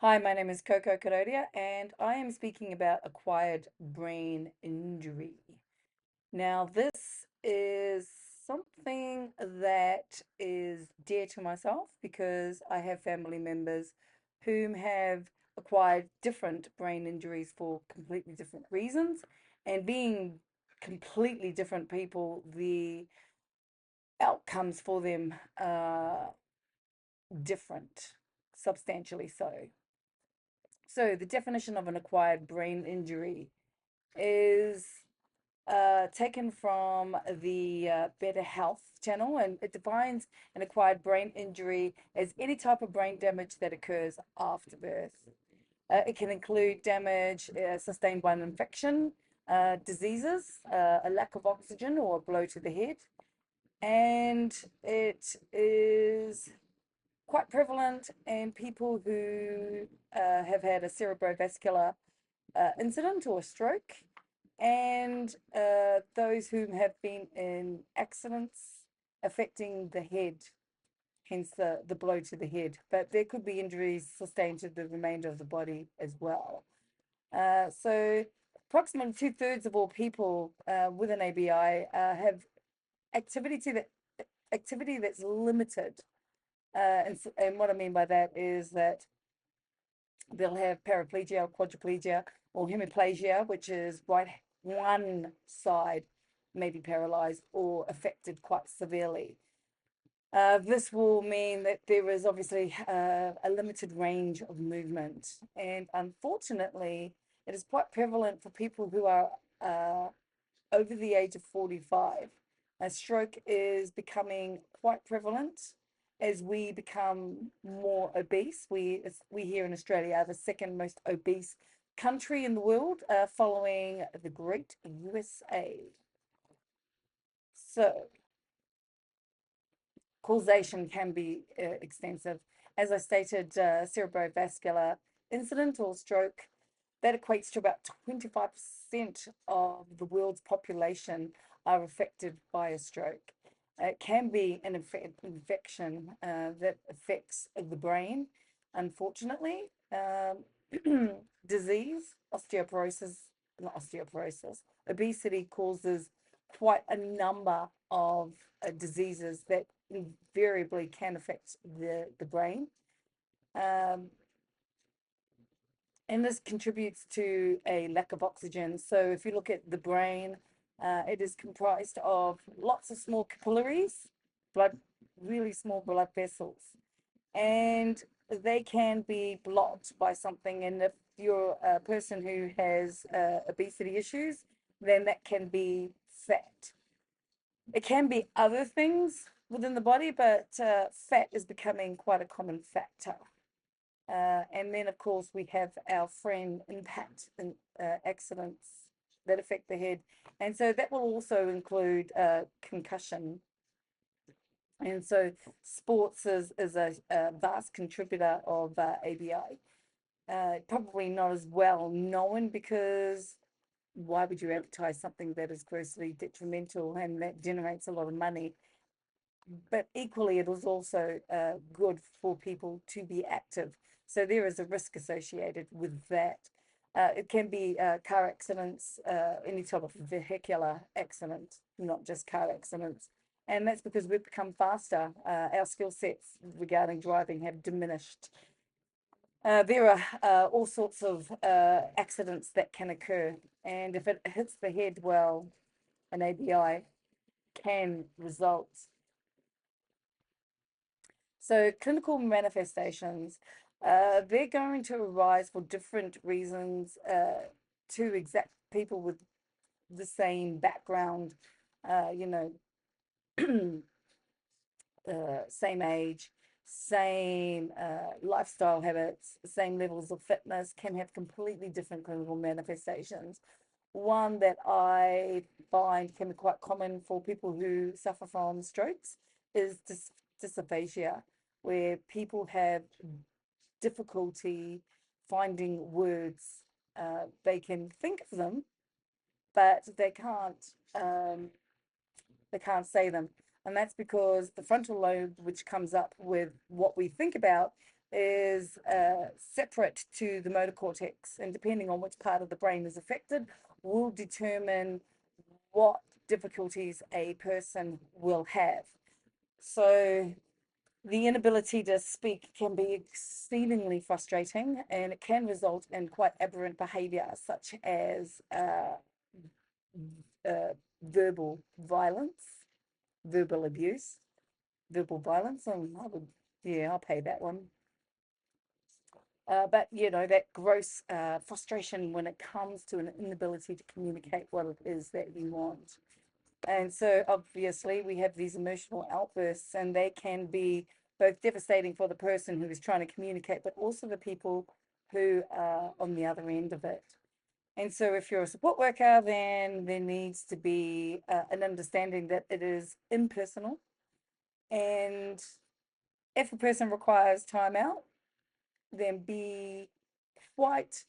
Hi, my name is Coco Carodia, and I am speaking about acquired brain injury. Now, this is something that is dear to myself because I have family members whom have acquired different brain injuries for completely different reasons. And being completely different people, the outcomes for them are different, substantially so. So, the definition of an acquired brain injury is taken from the Better Health channel, and it defines an acquired brain injury as any type of brain damage that occurs after birth. It can include damage sustained by an infection, diseases, a lack of oxygen, or a blow to the head. And it is quite prevalent in people who have had a cerebrovascular incident or stroke, and those who have been in accidents affecting the head, hence the blow to the head. But there could be injuries sustained to the remainder of the body as well. So approximately two-thirds of all people with an ABI have activity to the activity that's limited. And what I mean by that is that they'll have paraplegia or quadriplegia or hemiplegia, which is one side may be paralyzed or affected quite severely. This will mean that there is obviously a limited range of movement, and unfortunately, it is quite prevalent for people who are over the age of 45. A stroke is becoming quite prevalent as we become more obese. We here in Australia are the second most obese country in the world, following the great USA. So, causation can be extensive. As I stated, cerebrovascular incident or stroke, that equates to about 25% of the world's population are affected by a stroke. It can be an infection that affects the brain, unfortunately. Disease, osteoporosis, not osteoporosis, obesity causes quite a number of diseases that invariably can affect the brain. Um, and this contributes to a lack of oxygen. So if you look at the brain, it is comprised of lots of small capillaries, blood, really small blood vessels, and they can be blocked by something. And if you're a person who has obesity issues, then that can be fat. It can be other things within the body, but fat is becoming quite a common factor. And then, of course, we have our friend impact and accidents that affect the head. And so that will also include concussion. And so sports is a vast contributor of ABI. Probably not as well known because why would you advertise something that is grossly detrimental and that generates a lot of money? But equally, it is also good for people to be active. So there is a risk associated with that. It can be car accidents, any type of vehicular accident, not just car accidents. And that's because we've become faster. Our skill sets regarding driving have diminished. There are all sorts of accidents that can occur. And if it hits the head, well, an ABI can result. So clinical manifestations, they're going to arise for different reasons to exact people with the same background, you know, same age, same lifestyle habits, same levels of fitness can have completely different clinical manifestations. One that I find can be quite common for people who suffer from strokes is dysphagia, where people have difficulty finding words. They can think of them, but um, they can't say them. And that's because the frontal lobe, which comes up with what we think about, is separate to the motor cortex, and depending on which part of the brain is affected, will determine what difficulties a person will have. So, the inability to speak can be exceedingly frustrating, and it can result in quite aberrant behavior, such as verbal violence, verbal abuse, verbal violence. I would, yeah, I'll pay that one. But that gross frustration when it comes to an inability to communicate what it is that you want. And so obviously we have these emotional outbursts, and they can be both devastating for the person who is trying to communicate, but also the people who are on the other end of it. And so if you're a support worker, then there needs to be an understanding that it is impersonal. And if a person requires time out, then be quite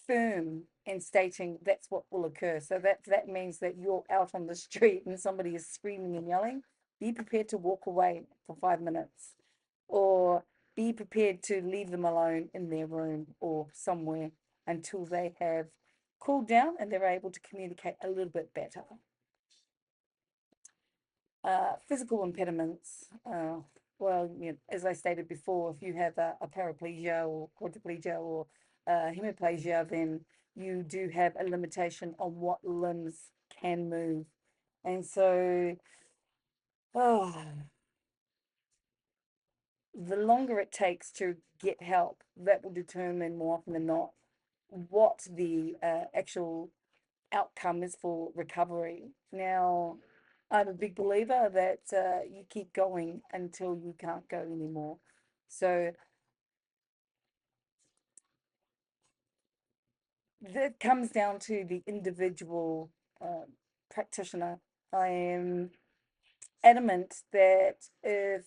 firm in stating that's what will occur. So that means that you're out on the street and somebody is screaming and yelling, be prepared to walk away for 5 minutes, or be prepared to leave them alone in their room or somewhere until they have cooled down and they're able to communicate a little bit better. Physical impediments. Well, as I stated before, if you have a paraplegia or quadriplegia or hemiplegia, then you do have a limitation on what limbs can move. And so, oh, the longer it takes to get help, that will determine more often than not what the actual outcome is for recovery. Now, I'm a big believer that you keep going until you can't go anymore. So that comes down to the individual uh, practitioner. I am adamant that if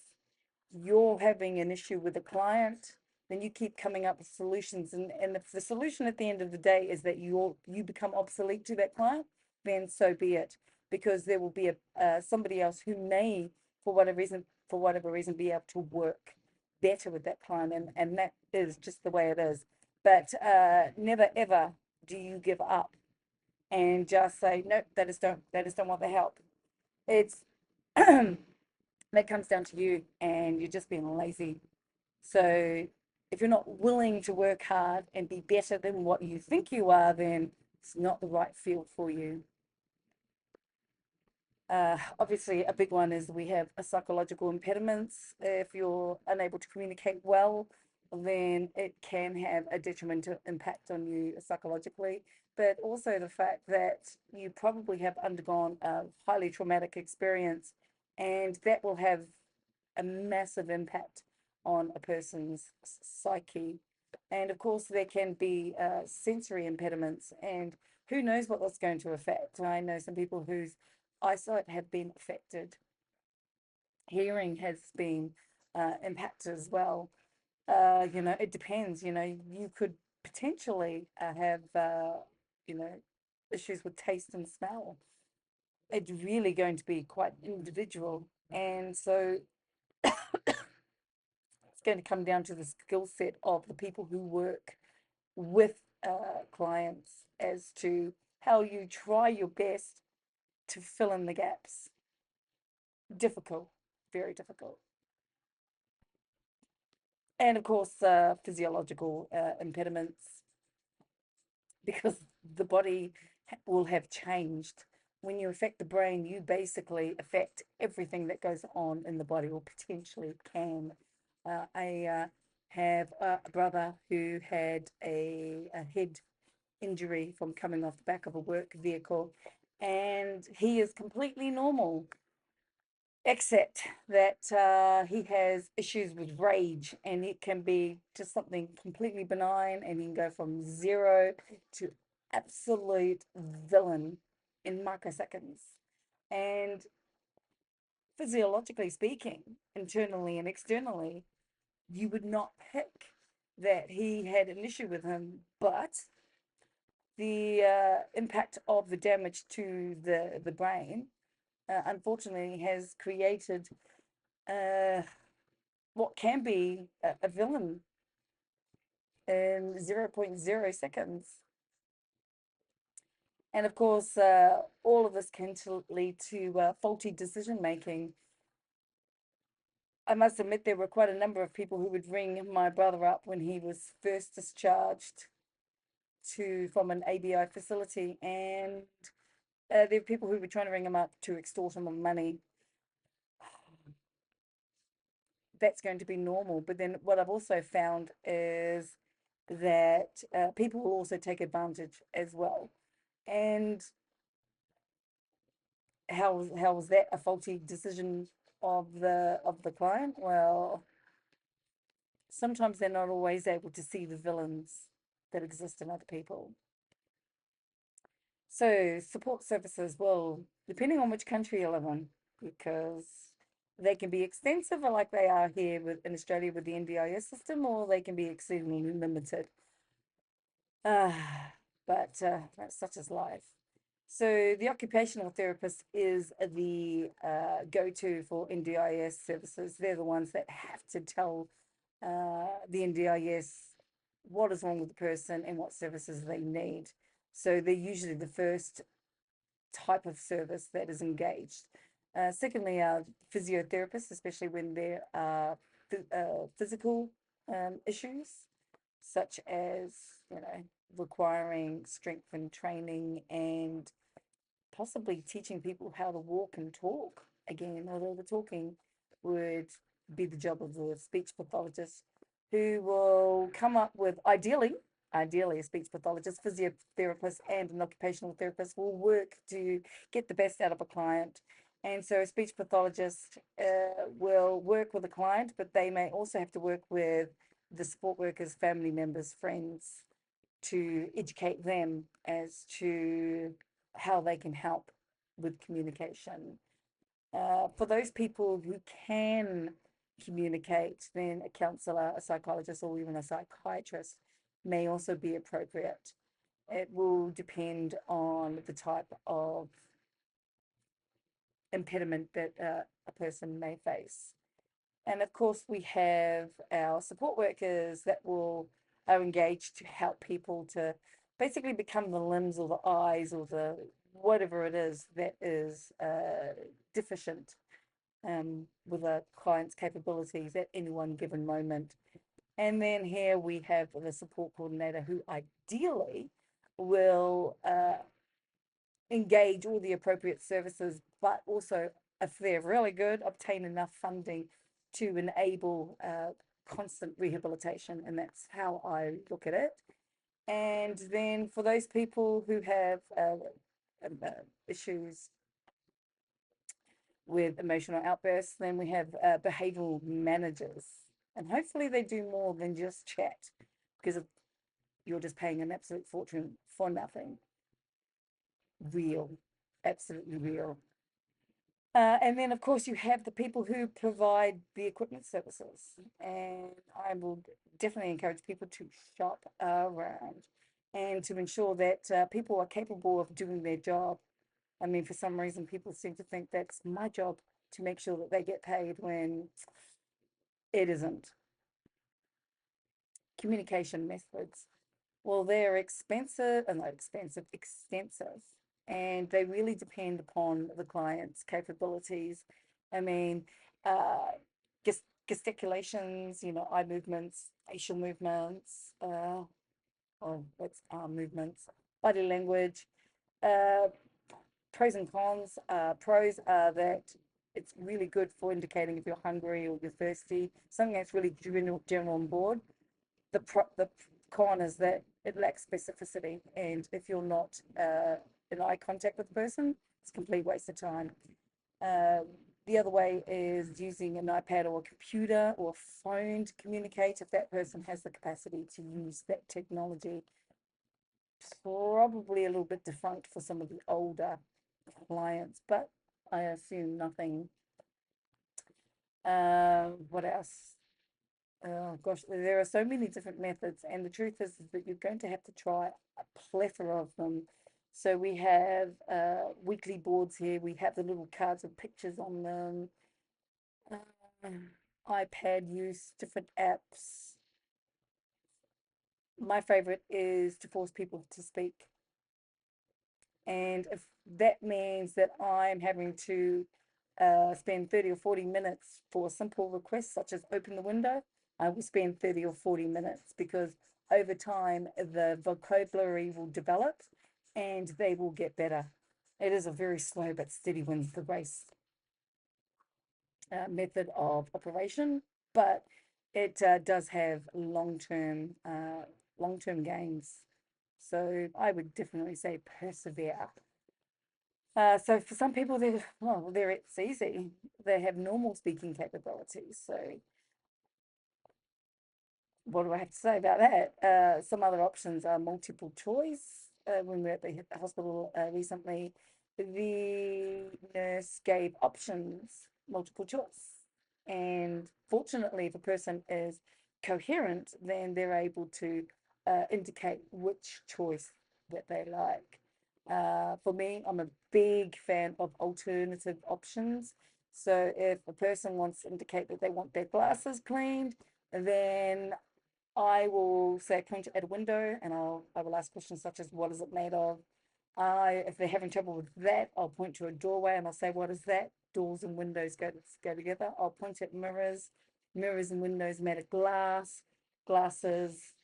you're having an issue with a client, then you keep coming up with solutions. And if the solution at the end of the day is that you become obsolete to that client, then so be it. Because there will be somebody else who may, for whatever reason, be able to work better with that client, and that is just the way it is. But never ever do you give up and just say, nope, they just don't want the help. It's that comes down to you, and you're just being lazy. So if you're not willing to work hard and be better than what you think you are, then it's not the right field for you. Obviously, a big one is we have a psychological impediments. If you're unable to communicate well, then it can have a detrimental impact on you psychologically. But also the fact that you probably have undergone a highly traumatic experience, and that will have a massive impact on a person's psyche. And of course, there can be sensory impediments, and who knows what that's going to affect. I know some people whose eyesight have been affected, hearing has been impacted as well. It depends. You could potentially have, you know, issues with taste and smell. It's really going to be quite individual. And so it's going to come down to the skill set of the people who work with clients as to how you try your best to fill in the gaps. Difficult, very difficult. And of course, physiological impediments, because the body will have changed. When you affect the brain, you basically affect everything that goes on in the body, or potentially can. I have a brother who had a head injury from coming off the back of a work vehicle, and he is completely normal, except that he has issues with rage, and it can be just something completely benign, and he can go from zero to absolute villain in microseconds. And physiologically speaking, internally and externally, you would not pick that he had an issue with him, but the impact of the damage to the brain, unfortunately, has created what can be a villain in zero point 0.0 seconds. And of course, all of this can lead to faulty decision making. I must admit, there were quite a number of people who would ring my brother up when he was first discharged from an ABI facility, and there were people who were trying to ring him up to extort him of money. That's going to be normal. But then what I've also found is that people will also take advantage as well. And how was that a faulty decision of the client? Well, sometimes they're not always able to see the villains that exist in other people. So support services, well, depending on which country you live in, because they can be extensive, like they are here in Australia with the NDIS system, or they can be exceedingly limited. But that's such as life. So the occupational therapist is the go-to for NDIS services. They're the ones that have to tell the NDIS what is wrong with the person and what services they need. So they're usually the first type of service that is engaged. Secondly, physiotherapists, especially when there are physical issues, such as, you know, requiring strength and training and possibly teaching people how to walk and talk again, although the talking would be the job of the speech pathologist, who will come up with, ideally a speech pathologist, physiotherapist, and an occupational therapist will work to get the best out of a client. And so a speech pathologist will work with a client, but they may also have to work with the support workers, family members, friends, to educate them as to how they can help with communication. For those people who can communicate, then a counselor, a psychologist, or even a psychiatrist may also be appropriate. It will depend on the type of impediment that a person may face. And of course, we have our support workers that are engaged to help people to basically become the limbs or the eyes or the whatever it is that is deficient with a client's capabilities at any one given moment. And then here we have the support coordinator who ideally will engage all the appropriate services, but also, if they're really good, obtain enough funding to enable constant rehabilitation. And that's how I look at it. And then for those people who have issues with emotional outbursts, then we have behavioral managers. And hopefully they do more than just chat, because you're just paying an absolute fortune for nothing. Real, absolutely real. And then, of course, you have the people who provide the equipment services. And I will definitely encourage people to shop around and to ensure that people are capable of doing their job. I mean, for some reason, people seem to think that's my job to make sure that they get paid when it isn't. Communication methods. Well, they're expensive, and not expensive, extensive, and they really depend upon the client's capabilities. I mean, uh, gesticulations, eye movements, facial movements, or what's arm movements, body language. Uh, Pros and cons. Pros are that it's really good for indicating if you're hungry or you're thirsty, something that's really general on board. The con is that it lacks specificity, and if you're not in eye contact with the person, it's a complete waste of time. Uh, the other way is using an iPad or a computer or a phone to communicate if that person has the capacity to use that technology. Probably a little bit defunct for some of the older clients, but I assume nothing. What else? Oh gosh, there are so many different methods, and the truth is that you're going to have to try a plethora of them. So we have weekly boards here. We have the little cards with pictures on them. Um, iPad use, different apps. My favorite is to force people to speak. And if that means that I'm having to spend 30 or 40 minutes for a simple request, such as open the window, I will spend 30 or 40 minutes because over time the vocabulary will develop and they will get better. It is a very slow but steady wins the race method of operation, but it does have long-term gains. So I would definitely say persevere. So for some people, it's easy. They have normal speaking capabilities. So what do I have to say about that? Some other options are multiple choice. When we were at the hospital recently, the nurse gave options, multiple choice. And fortunately, if a person is coherent, then they're able to indicate which choice that they like. For me, I'm a big fan of alternative options. So if a person wants to indicate that they want their glasses cleaned, then I will say point at a window and I will ask questions such as what is it made of? If they're having trouble with that, I'll point to a doorway and I'll say, what is that? Doors and windows go together. I'll point at mirrors, mirrors and windows made of glass, glasses.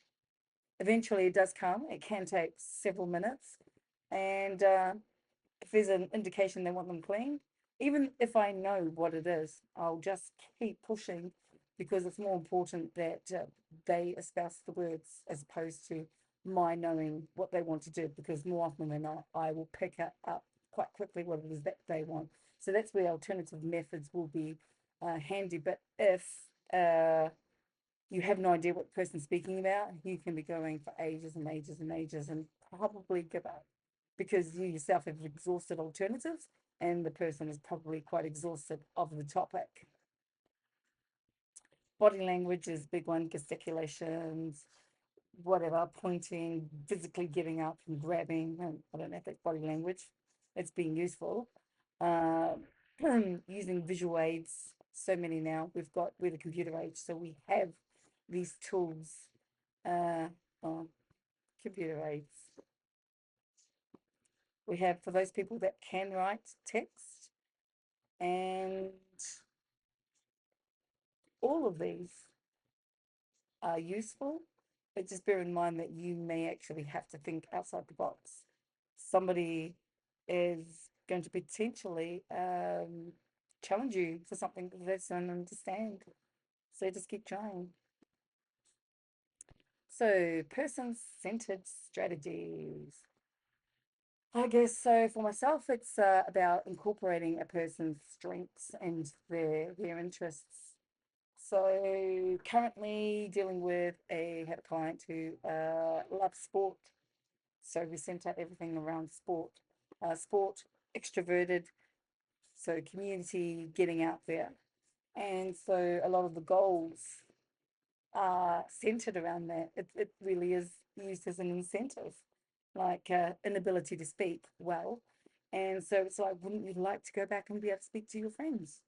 Eventually it does come. It can take several minutes. And if there's an indication they want them cleaned, even if I know what it is, I'll just keep pushing because it's more important that they espouse the words as opposed to my knowing what they want to do, because more often than not, I will pick it up quite quickly what it is that they want. So that's where alternative methods will be handy. But if uh, you have no idea what the person's speaking about, you can be going for ages and ages and ages and probably give up because you yourself have exhausted alternatives and the person is probably quite exhausted of the topic. Body language is a big one, gesticulations, whatever, pointing, physically getting up and grabbing. I don't know if that's body language. It's being useful. Uh, using visual aids, so many now. We're the computer age, so we have these tools. Uh, oh, computer aids. We have for those people that can write text, and all of these are useful, but just bear in mind that you may actually have to think outside the box. Somebody is going to potentially challenge you for something that they don't understand. So just keep trying. So, person-centered strategies. I guess so for myself, it's about incorporating a person's strengths and their interests. So currently dealing with had a client who loves sport. So we sent out everything around sport, sport, extroverted, so community, getting out there. And so a lot of the goals are centered around that. It really is used as an incentive, like inability to speak well. And so it's like, wouldn't you like to go back and be able to speak to your friends?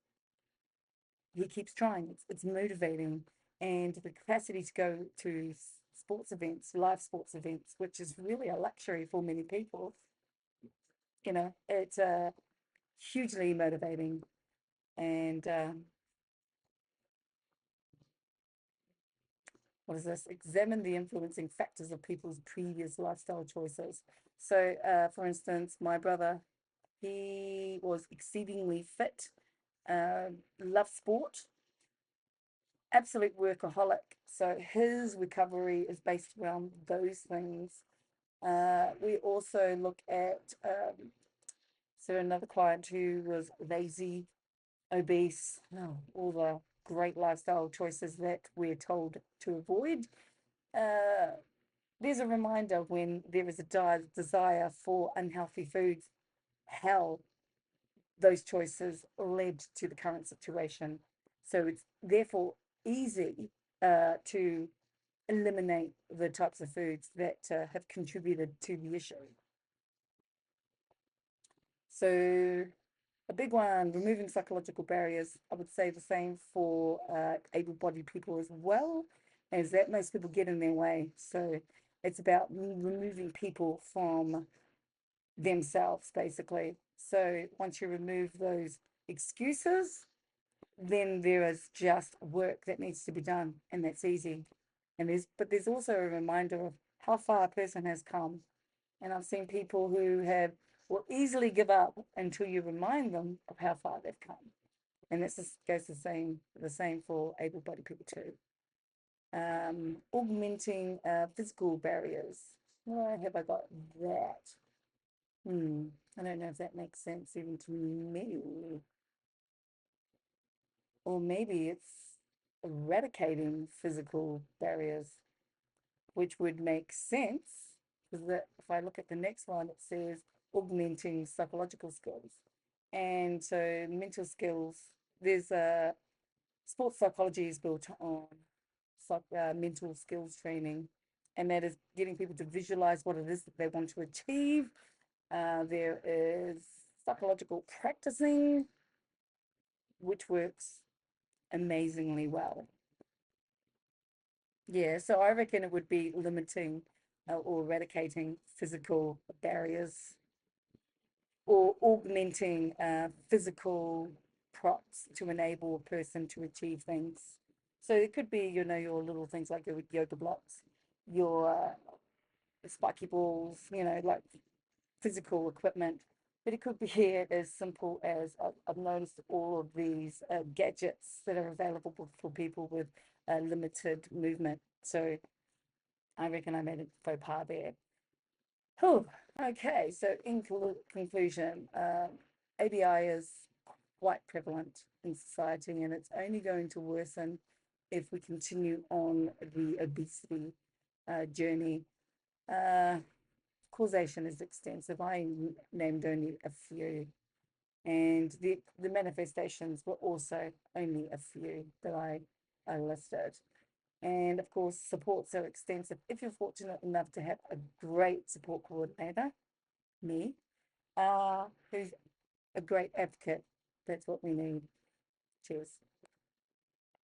He keeps trying. It's motivating, and the capacity to go to sports events, live sports events, which is really a luxury for many people. It's hugely motivating. And what is this? Examine the influencing factors of people's previous lifestyle choices. So, for instance, my brother, he was exceedingly fit, loved sport, absolute workaholic. So his recovery is based around those things. We also look at so another client who was lazy, obese, all the great lifestyle choices that we're told to avoid. Uh, there's a reminder when there is a desire for unhealthy foods, how those choices led to the current situation. So it's therefore easy to eliminate the types of foods that have contributed to the issue. So A big one, removing psychological barriers. I would say the same for able-bodied people as well, as that most people get in their way. So it's about removing people from themselves, basically. So once you remove those excuses, then there is just work that needs to be done, and that's easy. But there's also a reminder of how far a person has come. And I've seen people who have will easily give up until you remind them of how far they've come. And this goes the same for able-bodied people too. Augmenting physical barriers. Where have I got that? Hmm. I don't know if that makes sense even to me. Or maybe it's eradicating physical barriers, which would make sense because if I look at the next one, it says augmenting psychological skills. And so mental skills, there's a sports psychology is built on mental skills training, and that is getting people to visualize what it is that they want to achieve. There is psychological practicing, which works amazingly well. Yeah, so I reckon it would be limiting or eradicating physical barriers or augmenting physical props to enable a person to achieve things. So it could be, your little things like your yoga blocks, your spiky balls, like physical equipment. But it could be here as simple as I've noticed all of these gadgets that are available for people with limited movement. So I reckon I made a faux pas there. Oh, okay. So in conclusion, ABI is quite prevalent in society, and it's only going to worsen if we continue on the obesity journey. Uh, Causation is extensive. I named only a few, and the manifestations were also only a few that I listed. And of course, supports are extensive. If you're fortunate enough to have a great support coordinator, me, who's a great advocate, that's what we need. Cheers.